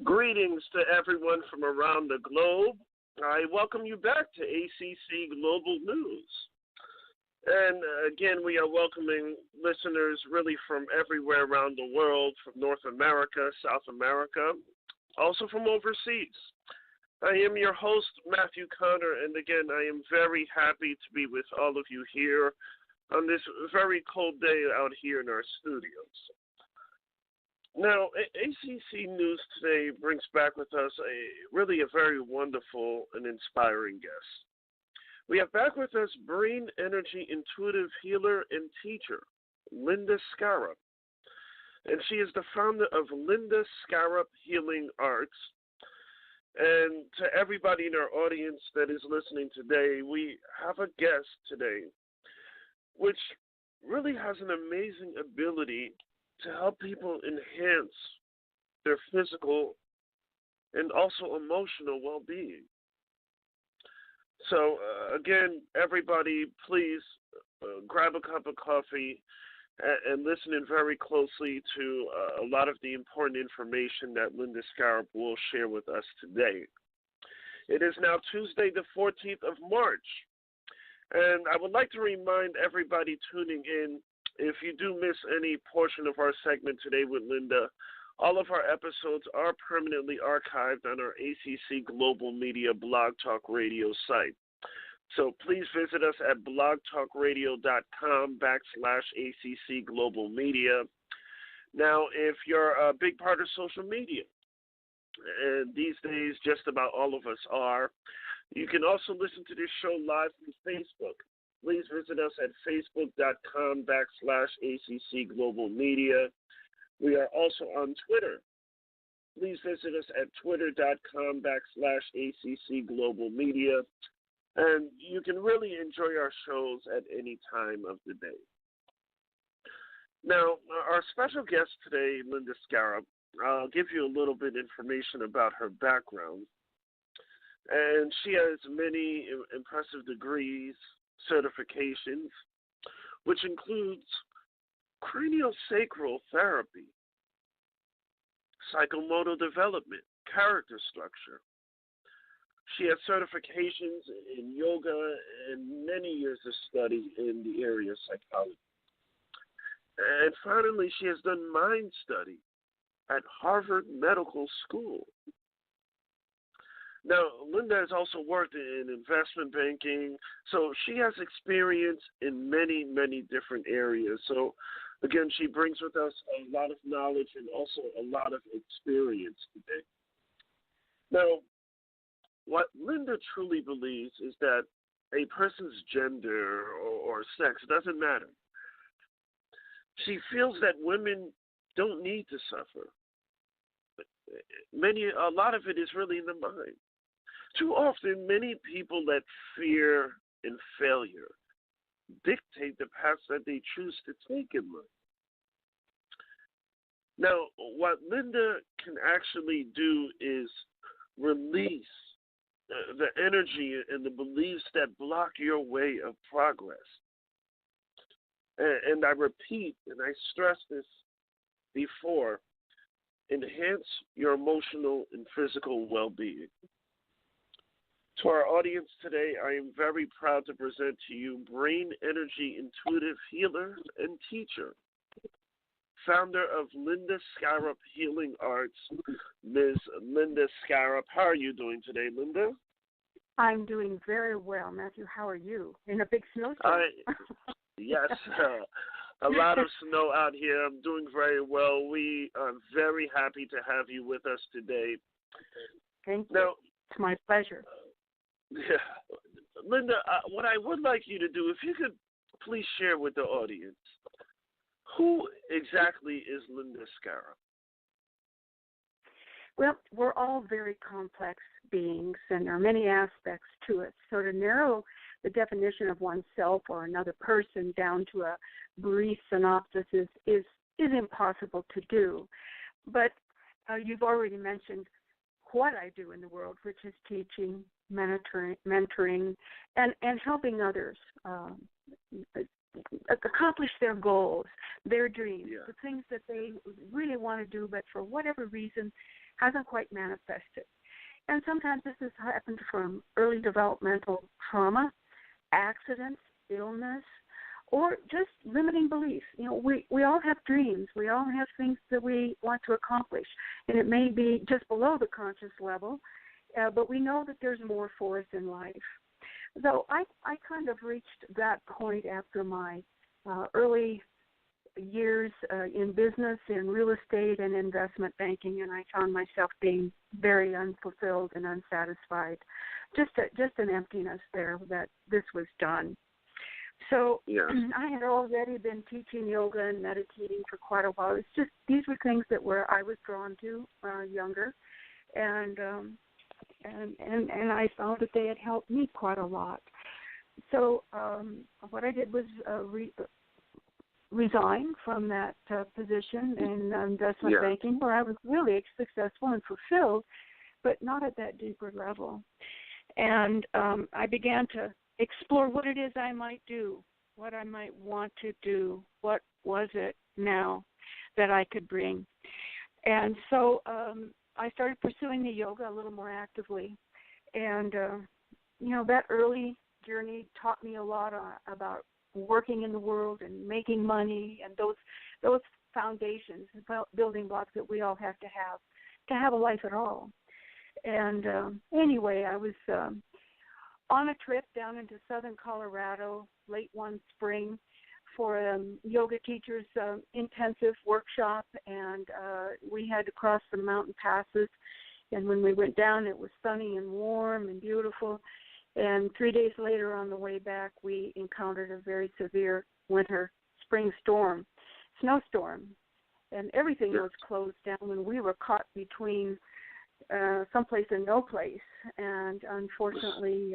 Greetings to everyone from around the globe. I welcome you back to ACC Global News. And again, we are welcoming listeners really from everywhere around the world, from North America, South America, also from overseas. I am your host, Matthew Connor, and again, I am very happy to be with all of you here on this very cold day out here in our studios. Now, ACC News today brings back with us a very wonderful and inspiring guest. We have back with us brain energy intuitive healer and teacher, Linda Scarab. And she is the founder of Linda Scarab Healing Arts. And to everybody in our audience that is listening today, we have a guest today, which really has an amazing ability to help people enhance their physical and also emotional well-being. So, again, everybody, please grab a cup of coffee and listen in very closely to a lot of the important information that Linda Scarab will share with us today. It is now Tuesday, the 14th of March, and I would like to remind everybody tuning in, if you do miss any portion of our segment today with Linda, all of our episodes are permanently archived on our ACC Global Media Blog Talk Radio site. So please visit us at blogtalkradio.com/ACC Global Media. Now, if you're a big part of social media, and these days just about all of us are, you can also listen to this show live from Facebook. Please visit us at facebook.com/ACC Global Media. We are also on Twitter. Please visit us at twitter.com/ACC Global Media. And you can really enjoy our shows at any time of the day. Now, our special guest today, Linda Scarab, I'll give you a little bit of information about her background. And she has many impressive degrees, certifications, which includes cranial-sacral therapy, psychomotor development, character structure. She has certifications in yoga and many years of study in the area of psychology. And finally, she has done mind study at Harvard Medical School. Now, Linda has also worked in investment banking, so she has experience in many, many different areas. So, again, she brings with us a lot of knowledge and also a lot of experience today. Now, what Linda truly believes is that a person's gender or sex doesn't matter. She feels that women don't need to suffer. A lot of it is really in the mind. Too often, many people let fear and failure dictate the paths that they choose to take in life. Now, what Linda can actually do is release the energy and the beliefs that block your way of progress. And I repeat, and I stressed this before, enhance your emotional and physical well-being. To our audience today, I am very proud to present to you brain energy intuitive healer and teacher, founder of Linda Scarab Healing Arts, Ms. Linda Scarab. How are you doing today, Linda? I'm doing very well, Matthew. How are you? In a big snowstorm. Yes, a lot of snow out here. I'm doing very well. We are very happy to have you with us today. Thank you. Now, it's my pleasure. Yeah. Linda, what I would like you to do, if you could please share with the audience, who exactly is Linda Scarab? Well, we're all very complex beings, and there are many aspects to it. So to narrow the definition of oneself or another person down to a brief synopsis is impossible to do. But you've already mentioned what I do in the world, which is teaching, mentoring, and helping others accomplish their goals, their dreams, the things that they really want to do, but for whatever reason, hasn't quite manifested. And sometimes this has happened from early developmental trauma, accidents, illness, or just limiting beliefs. We all have dreams. We all have things that we want to accomplish, and it may be just below the conscious level, but we know that there's more for us in life. So I kind of reached that point after my early years in business, in real estate and investment banking, and I found myself being very unfulfilled and unsatisfied. Just an emptiness there that this was done. So I had already been teaching yoga and meditating for quite a while. It's just these were things that I was drawn to younger, and I found that they had helped me quite a lot. So what I did was resign from that position in investment banking, where I was really successful and fulfilled, but not at that deeper level. And I began to explore what it is I might do, what I might want to do, what was it now that I could bring. And so I started pursuing the yoga a little more actively. And, that early journey taught me a lot about working in the world and making money and those foundations, building blocks that we all have to have a life at all. And anyway, I was on a trip down into southern Colorado late one spring for a yoga teachers intensive workshop, and we had to cross some mountain passes. And when we went down, it was sunny and warm and beautiful. And 3 days later on the way back, we encountered a very severe winter spring snowstorm, and everything was closed down, and we were caught between someplace and no place, and unfortunately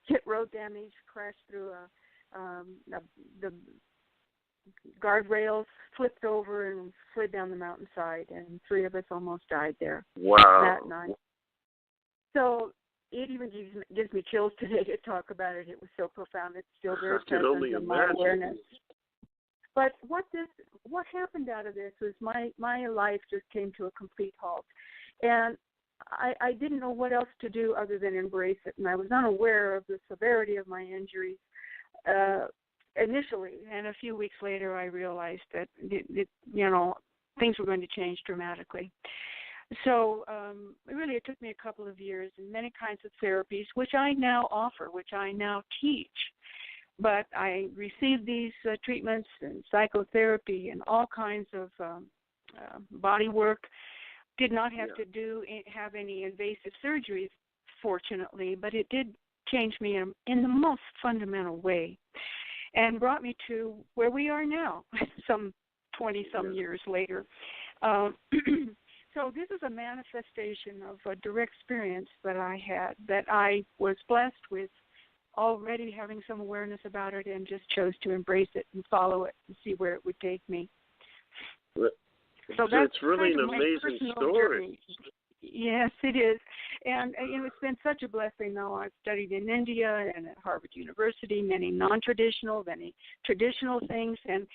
hit road damage, crashed through the guardrails, flipped over, and slid down the mountainside, and 3 of us almost died there that night. So it even gives me chills today to talk about it. It was so profound. It's still very present in my awareness. But what happened out of this was my life just came to a complete halt. And I didn't know what else to do other than embrace it. And I was unaware of the severity of my injuries initially. And a few weeks later, I realized that, things were going to change dramatically. So really it took me a couple of years and many kinds of therapies, which I now offer, which I now teach. But I received these treatments and psychotherapy and all kinds of body work. Did not have to have any invasive surgeries, fortunately, but it did change me in the most fundamental way and brought me to where we are now, some 20-some years later. So this is a manifestation of a direct experience that I had, that I was blessed with already having some awareness about it and just chose to embrace it and follow it and see where it would take me. So that's it's really an amazing story. Yes, it is. And it's been such a blessing. Now I've studied in India and at Harvard University, many non-traditional, many traditional things. And,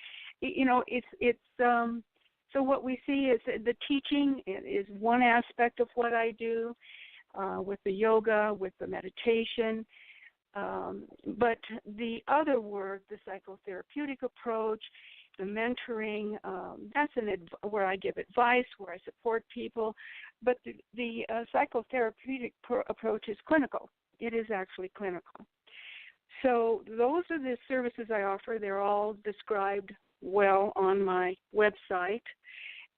so what we see is the teaching is one aspect of what I do with the yoga, with the meditation. But the other work, the psychotherapeutic approach, the mentoring, that's where I give advice, where I support people. But the psychotherapeutic approach is clinical. It is actually clinical. So those are the services I offer. They're all described well on my website.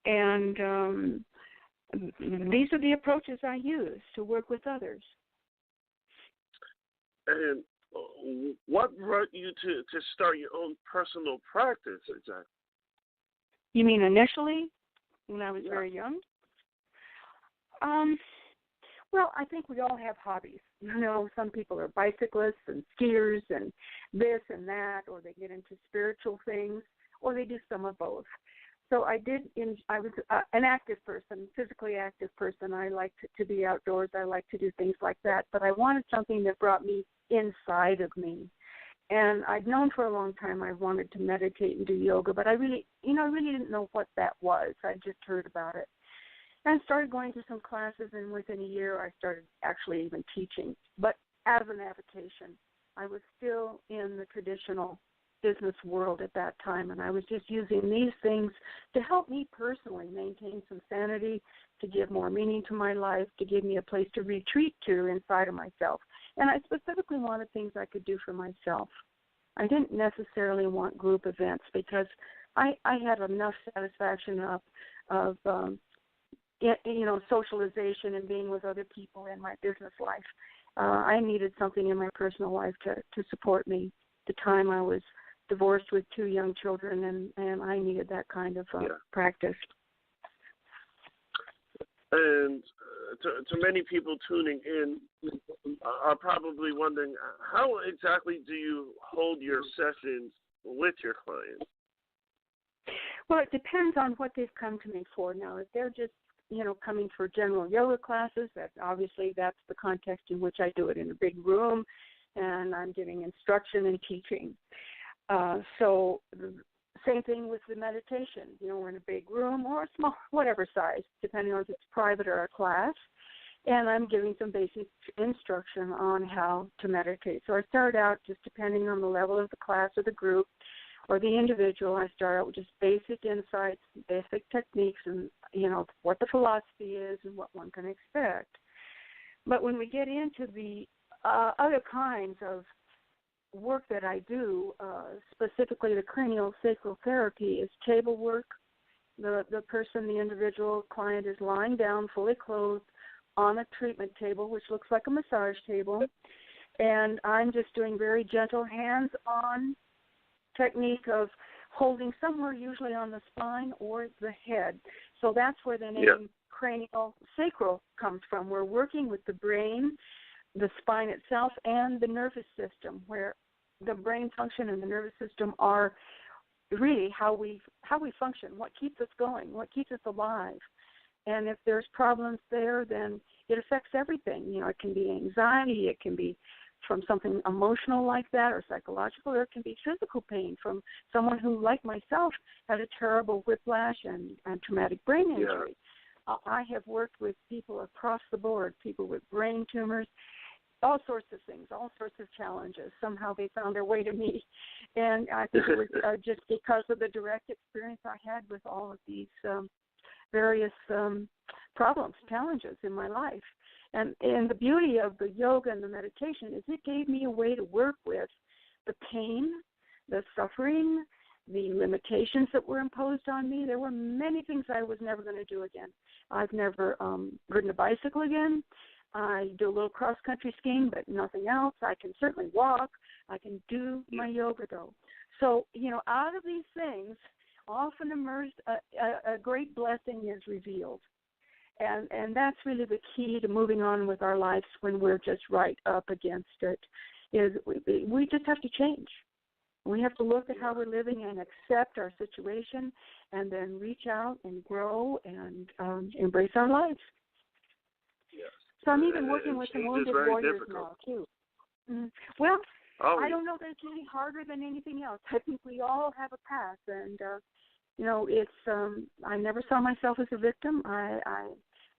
And these are the approaches I use to work with others. And what brought you to start your own personal practice exactly? You mean initially, when I was very young? Well, I think we all have hobbies. Some people are bicyclists and skiers and this and that, or they get into spiritual things, or they do some of both. So I was an active person, physically active person. I liked to be outdoors. I like to do things like that. But I wanted something that brought me inside of me. And I'd known for a long time I wanted to meditate and do yoga, but I really didn't know what that was. I just heard about it. and started going to some classes, and within a year I started actually even teaching, but as an avocation. I was still in the traditional business world at that time, and I was just using these things to help me personally maintain some sanity, to give more meaning to my life, to give me a place to retreat to inside of myself. And I specifically wanted things I could do for myself. I didn't necessarily want group events because I had enough satisfaction of socialization and being with other people in my business life. I needed something in my personal life to support me. At the time I was divorced with 2 young children, and I needed that kind of practice. And to many people tuning in are probably wondering, how exactly do you hold your sessions with your clients? Well, it depends on what they've come to me for. Now, if they're just coming for general yoga classes, that's the context in which I do it, in a big room, and I'm giving instruction and teaching. So same thing with the meditation. We're in a big room or a small, whatever size, depending on if it's private or a class, and I'm giving some basic instruction on how to meditate. So I start out just depending on the level of the class or the group or the individual. I start out with just basic insights, basic techniques, and what the philosophy is and what one can expect. But when we get into the other kinds of work that I do, specifically the cranial-sacral therapy, is table work. The individual client is lying down, fully clothed, on a treatment table, which looks like a massage table, and I'm just doing very gentle hands-on technique of holding somewhere, usually on the spine or the head. So that's where the name cranial-sacral comes from. We're working with the brain, the spine itself, and the nervous system, where the brain function and the nervous system are really how we function, what keeps us going, what keeps us alive. And if there's problems there, then it affects everything. It can be anxiety, it can be from something emotional like that or psychological, or it can be physical pain from someone who, like myself, had a terrible whiplash and traumatic brain injury. I have worked with people across the board, people with brain tumors, all sorts of things, all sorts of challenges. Somehow they found their way to me. And I think it was just because of the direct experience I had with all of these various problems, challenges in my life. And the beauty of the yoga and the meditation is it gave me a way to work with the pain, the suffering, the limitations that were imposed on me. There were many things I was never going to do again. I've never ridden a bicycle again. I do a little cross-country skiing, but nothing else. I can certainly walk. I can do my yoga, though. So, out of these things, often emerged a great blessing is revealed. And that's really the key to moving on with our lives when we're just right up against it, is we just have to change. We have to look at how we're living and accept our situation and then reach out and grow and embrace our lives. Yes. So I'm even working with some wounded warriors now, too. Well, I don't know that it's any harder than anything else. I think we all have a path, and it's I never saw myself as a victim. I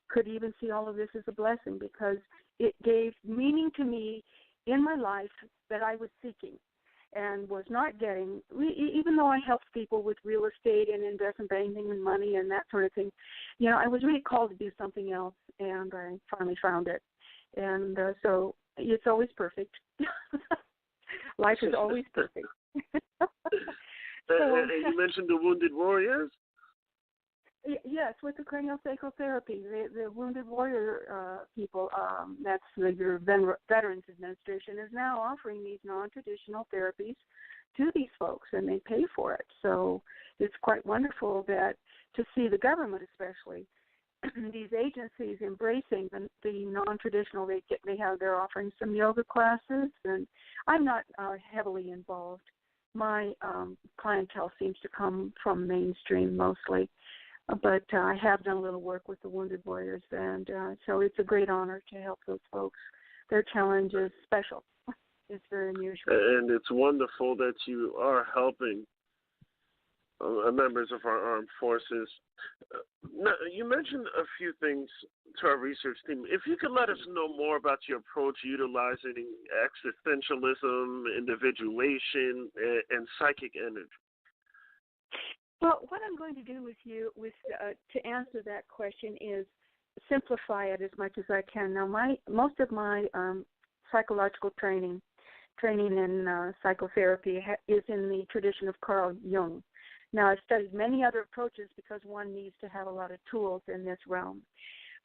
could even see all of this as a blessing because it gave meaning to me in my life that I was seeking and was not getting. Even though I helped people with real estate and investment banking and money and that sort of thing, I was really called to do something else, and I finally found it. And so it's always perfect. Life is always perfect. And you mentioned the wounded warriors? Yes, with the cranial-sacral therapy, the Wounded Warrior people, that's your Veterans Administration, is now offering these non-traditional therapies to these folks, and they pay for it. So it's quite wonderful that to see the government, especially these agencies, embracing the non-traditional. They're offering some yoga classes, and I'm not heavily involved. My clientele seems to come from mainstream mostly. But I have done a little work with the Wounded Warriors, and so it's a great honor to help those folks. Their challenge is special. It's very unusual. And it's wonderful that you are helping members of our armed forces. Now, you mentioned a few things to our research team. If you could let us know more about your approach utilizing existentialism, individuation, and psychic energy. Well, what I'm going to do with you, to answer that question, is simplify it as much as I can. Now, most of my psychological training in psychotherapy is in the tradition of Carl Jung. Now, I've studied many other approaches because one needs to have a lot of tools in this realm.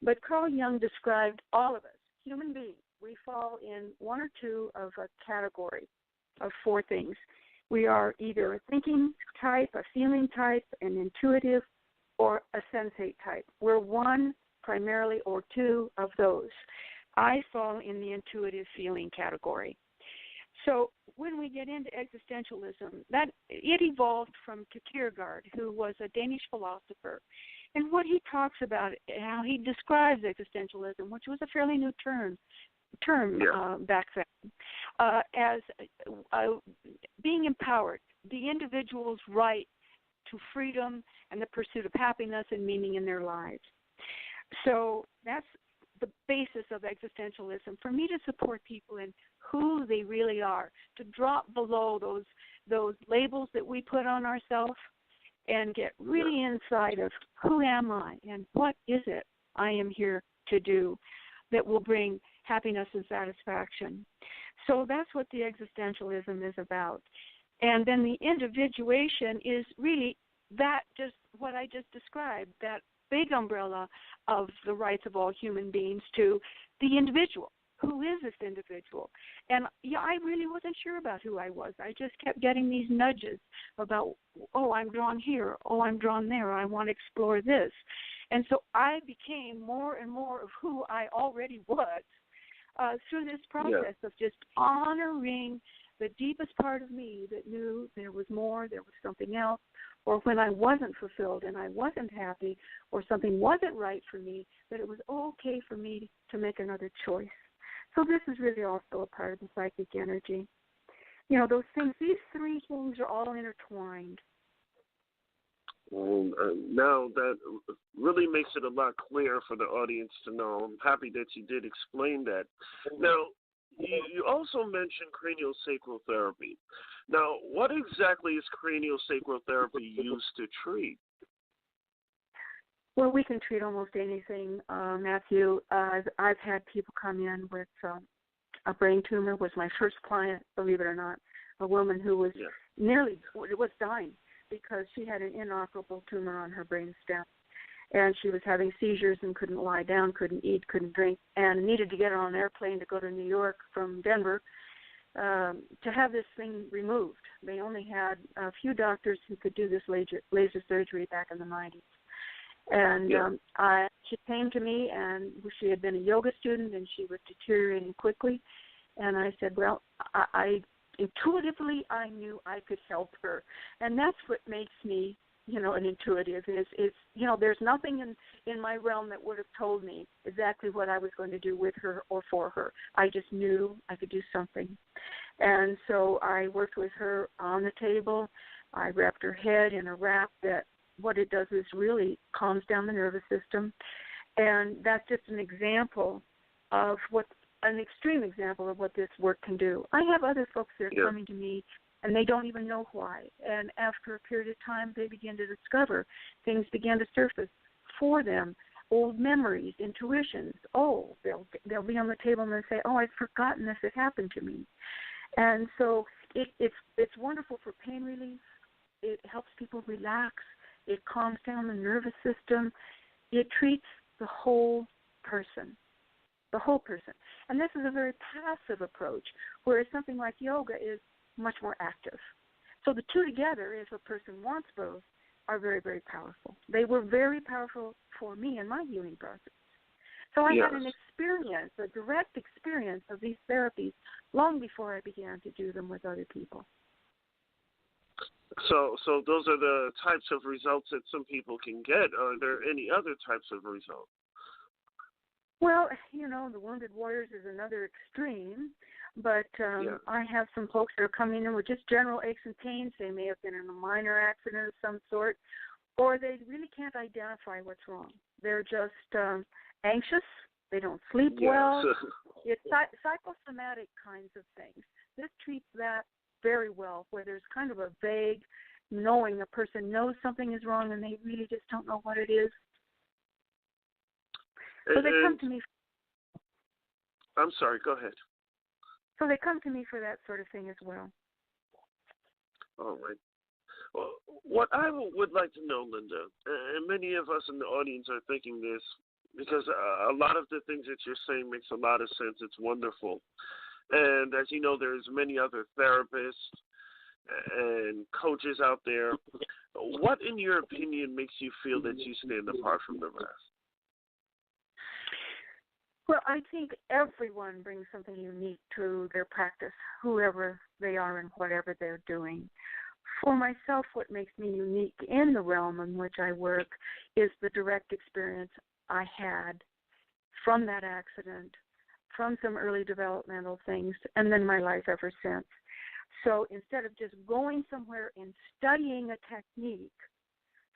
But Carl Jung described all of us, human beings. We fall in one or two of a category of four things. We are either a thinking type, a feeling type, an intuitive, or a sensate type. We're one primarily or two of those. I fall in the intuitive feeling category. So when we get into existentialism, that it evolved from Kierkegaard, who was a Danish philosopher. And what he talks about, how he describes existentialism, which was a fairly new term back then, as being empowered, the individual's right to freedom and the pursuit of happiness and meaning in their lives. So that's the basis of existentialism, for me to support people in who they really are, to drop below those labels that we put on ourselves and get really inside of who am I and what is it I am here to do that will bring happiness and satisfaction. So that's what the existentialism is about. And then the individuation is really that, just what I just described, that big umbrella of the rights of all human beings to the individual. Who is this individual? And I really wasn't sure about who I was. I just kept getting these nudges about, oh, I'm drawn here, oh, I'm drawn there, I want to explore this. And so I became more and more of who I already was through this process of just honoring the deepest part of me that knew there was more, there was something else, or when I wasn't fulfilled and I wasn't happy or something wasn't right for me, that it was okay for me to make another choice. So this is really also a part of the psychic energy. You know, those things, these three things are all intertwined. Now that really makes it a lot clearer for the audience to know. I'm happy that you did explain that. Now, you also mentioned cranial-sacral therapy. Now, what exactly is cranial-sacral therapy used to treat? Well, we can treat almost anything, Matthew. I've had people come in with a brain tumor. Was my first client, believe it or not, a woman who was was dying because she had an inoperable tumor on her brain stem. And she was having seizures and couldn't lie down, couldn't eat, couldn't drink, and needed to get on an airplane to go to New York from Denver to have this thing removed. They only had a few doctors who could do this laser surgery back in the 90s. And she came to me, and she had been a yoga student, and she was deteriorating quickly. And I said, well, I intuitively, I knew I could help her. And that's what makes me, an intuitive is, there's nothing in my realm that would have told me exactly what I was going to do with her or for her. I just knew I could do something. And so I worked with her on the table. I wrapped her head in a wrap that what it does is really calms down the nervous system. And that's just an example of an extreme example of what this work can do. I have other folks that are coming to me and they don't even know why. And after a period of time, they begin to discover things begin to surface for them, old memories, intuitions. Oh, they'll be on the table and they'll say, oh, I've forgotten this had happened to me. And so it's wonderful for pain relief. It helps people relax. It calms down the nervous system. It treats the whole person. The whole person. And this is a very passive approach, whereas something like yoga is much more active. So the two together, if a person wants both, are very, very powerful. They were very powerful for me in my healing process. So I had an experience, a direct experience of these therapies long before I began to do them with other people. So those are the types of results that some people can get. Are there any other types of results? Well, the Wounded Warriors is another extreme, but I have some folks that are coming in with just general aches and pains. They may have been in a minor accident of some sort, or they really can't identify what's wrong. They're just anxious. They don't sleep well. It's psychosomatic kinds of things. This treats that very well, where there's kind of a vague knowing a person knows something is wrong and they really just don't know what it is. So they come to me. I'm sorry, go ahead. So they come to me for that sort of thing as well. All right. Well, what I would like to know, Linda, and many of us in the audience are thinking this, because a lot of the things that you're saying makes a lot of sense. It's wonderful. And as you know, there's many other therapists and coaches out there. What, in your opinion, makes you feel that you stand apart from the rest? Well, I think everyone brings something unique to their practice, whoever they are and whatever they're doing. For myself, what makes me unique in the realm in which I work is the direct experience I had from that accident, from some early developmental things, and then my life ever since. So instead of just going somewhere and studying a technique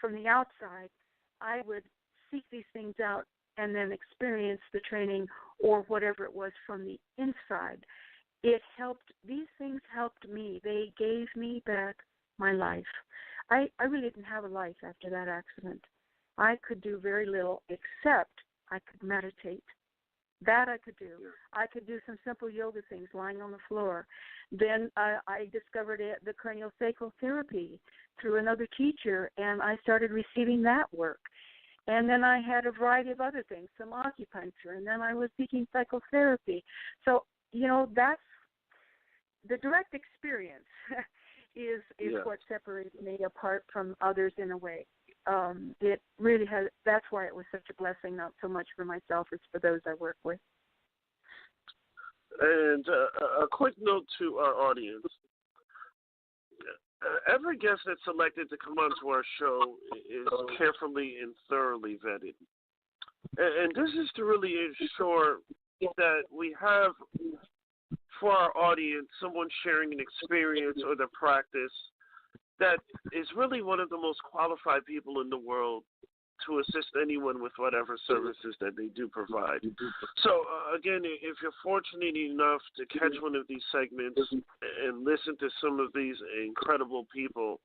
from the outside, I would seek these things out and then experience the training or whatever it was from the inside. These things helped me. They gave me back my life. I really didn't have a life after that accident. I could do very little except I could meditate. That I could do. I could do some simple yoga things lying on the floor. Then I discovered the cranial-sacral therapy through another teacher, and I started receiving that work. And then I had a variety of other things, some acupuncture, and then I was seeking psychotherapy. So, that's the direct experience is what separates me apart from others in a way. It really has. That's why it was such a blessing, not so much for myself as for those I work with. And a quick note to our audience. Every guest that's selected to come onto our show is carefully and thoroughly vetted. And this is to really ensure that we have, for our audience, someone sharing an experience or the practice that is really one of the most qualified people in the world to assist anyone with whatever services that they do provide. So, again, if you're fortunate enough to catch one of these segments and listen to some of these incredible people,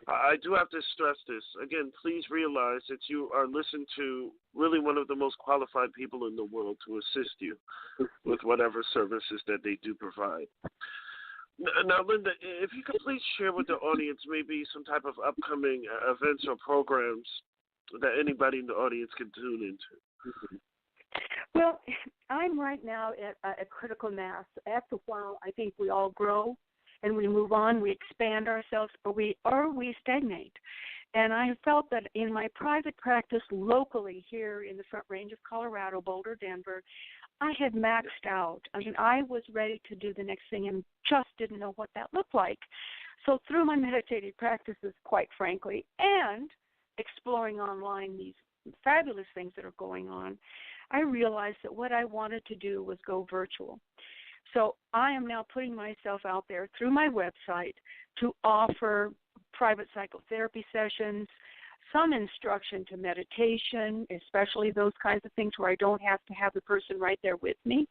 I do have to stress this. Again, please realize that you are listening to really one of the most qualified people in the world to assist you with whatever services that they do provide. Now, Linda, if you could please share with the audience maybe some type of upcoming events or programs that anybody in the audience can tune into. Well, I'm right now at a critical mass. After a while, I think we all grow and we move on, we expand ourselves, or we stagnate. And I felt that in my private practice locally here in the Front Range of Colorado, Boulder, Denver, I had maxed out. I mean, I was ready to do the next thing and just didn't know what that looked like. So through my meditative practices, quite frankly, and exploring online these fabulous things that are going on, I realized that what I wanted to do was go virtual. So I am now putting myself out there through my website to offer private psychotherapy sessions, some instruction to meditation, especially those kinds of things where I don't have to have the person right there with me.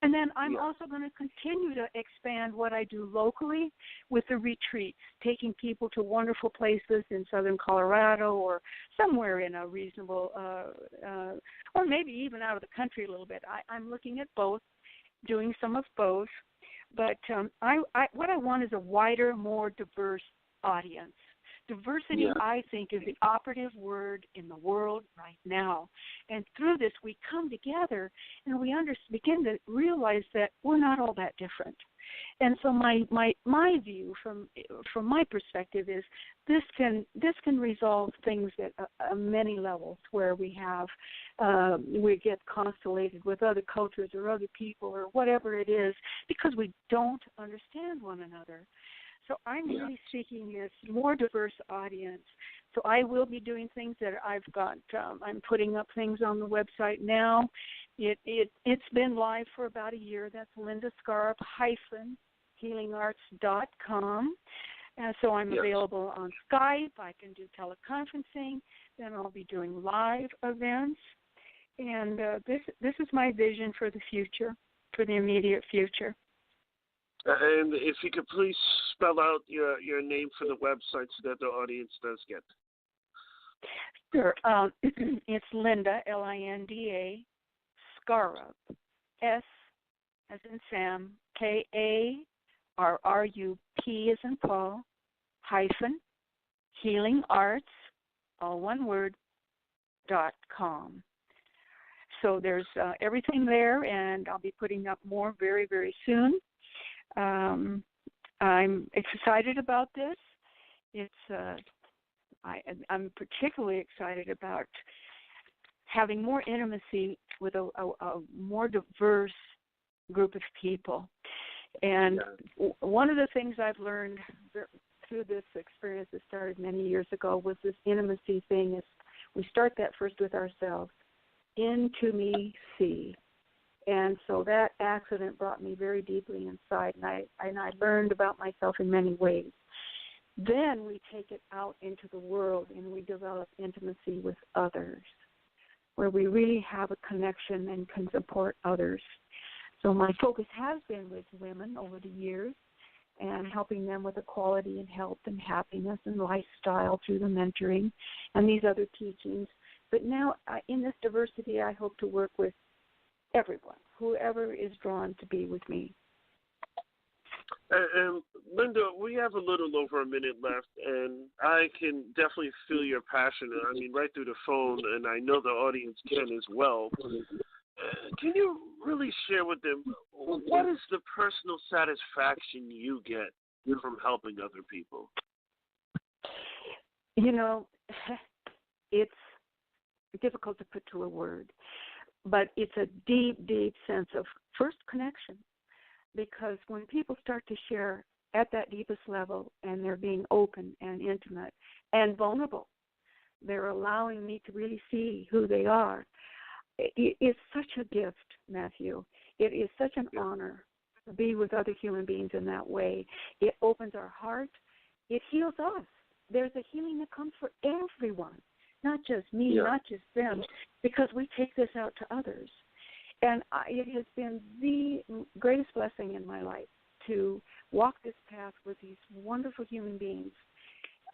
And then I'm also going to continue to expand what I do locally with the retreats, taking people to wonderful places in southern Colorado or somewhere in a reasonable, or maybe even out of the country a little bit. I'm looking at both, doing some of both. But what I want is a wider, more diverse audience. Diversity, I think, is the operative word in the world right now. And through this, we come together and we begin to realize that we're not all that different. And so my view from my perspective is this can resolve things at many levels where we get constellated with other cultures or other people or whatever it is because we don't understand one another. So I'm really seeking this more diverse audience. So I will be doing things that I've got. I'm putting up things on the website now, It's been live for about a year. That's Linda Scarup -healingarts.com. So I'm available on Skype. I can do teleconferencing. Then I'll be doing live events. And this is my vision for the future, for the immediate future. And if you could please spell out your name for the website so that the audience does get. Sure. It's Linda, Linda, Scarup, S as in Sam, KARRUP as in Paul, -healing arts, all one word, .com. So there's everything there, and I'll be putting up more very, very soon. I'm excited about this. I'm particularly excited about having more intimacy with a more diverse group of people. And one of the things I've learned through this experience that started many years ago was this intimacy thing. Is we start that first with ourselves. Into me, see. And so that accident brought me very deeply inside, and I learned about myself in many ways. Then we take it out into the world, and we develop intimacy with others, where we really have a connection and can support others. So my focus has been with women over the years and helping them with equality and health and happiness and lifestyle through the mentoring and these other teachings. But now in this diversity, I hope to work with everyone, whoever is drawn to be with me. And Linda, we have a little over a minute left, and I can definitely feel your passion. I mean, right through the phone, and I know the audience can as well. Can you really share with them what is the personal satisfaction you get from helping other people? You know, it's difficult to put to a word, but it's a deep, deep sense of first connection. Because when people start to share at that deepest level and they're being open and intimate and vulnerable, they're allowing me to really see who they are. It's such a gift, Matthew. It is such an honor to be with other human beings in that way. It opens our heart. It heals us. There's a healing that comes for everyone, not just me, not just them, because we take this out to others. And it has been the greatest blessing in my life to walk this path with these wonderful human beings.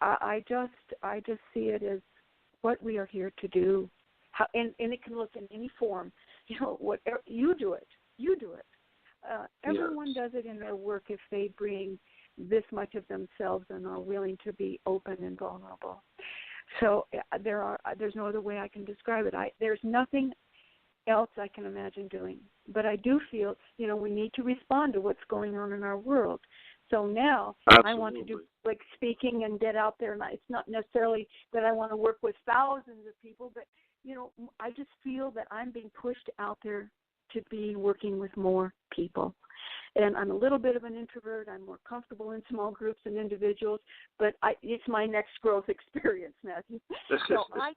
I just see it as what we are here to do, and it can look in any form. You know, whatever you do it. Everyone does it in their work if they bring this much of themselves and are willing to be open and vulnerable. So there's no other way I can describe it. There's nothing else I can imagine doing. But I do feel, we need to respond to what's going on in our world. So now I want to do like speaking and get out there. And it's not necessarily that I want to work with thousands of people, but, I just feel that I'm being pushed out there to be working with more people. And I'm a little bit of an introvert. I'm more comfortable in small groups and individuals, but it's my next growth experience, Matthew. So I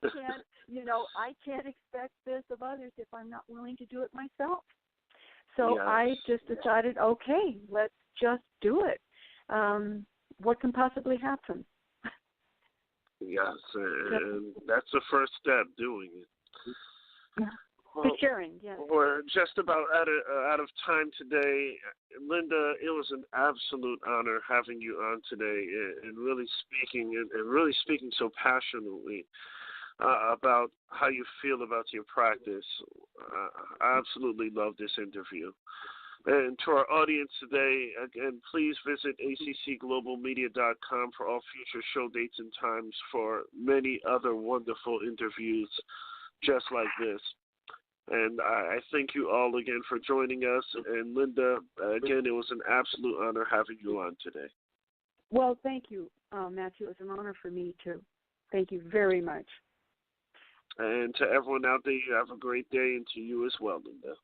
can't expect this of others if I'm not willing to do it myself. So I just decided, okay, let's just do it. What can possibly happen? Yes, and that's the first step, doing it. Yeah. Well, sharing, yes. We're just about out of time today. Linda, it was an absolute honor having you on today and really speaking so passionately about how you feel about your practice. I absolutely love this interview. And to our audience today, again, please visit ACCGlobalMedia.com for all future show dates and times for many other wonderful interviews just like this. And I thank you all again for joining us. And Linda, again, it was an absolute honor having you on today. Well, thank you, Matthew. It was an honor for me, too. Thank you very much. And to everyone out there, you have a great day, and to you as well, Linda.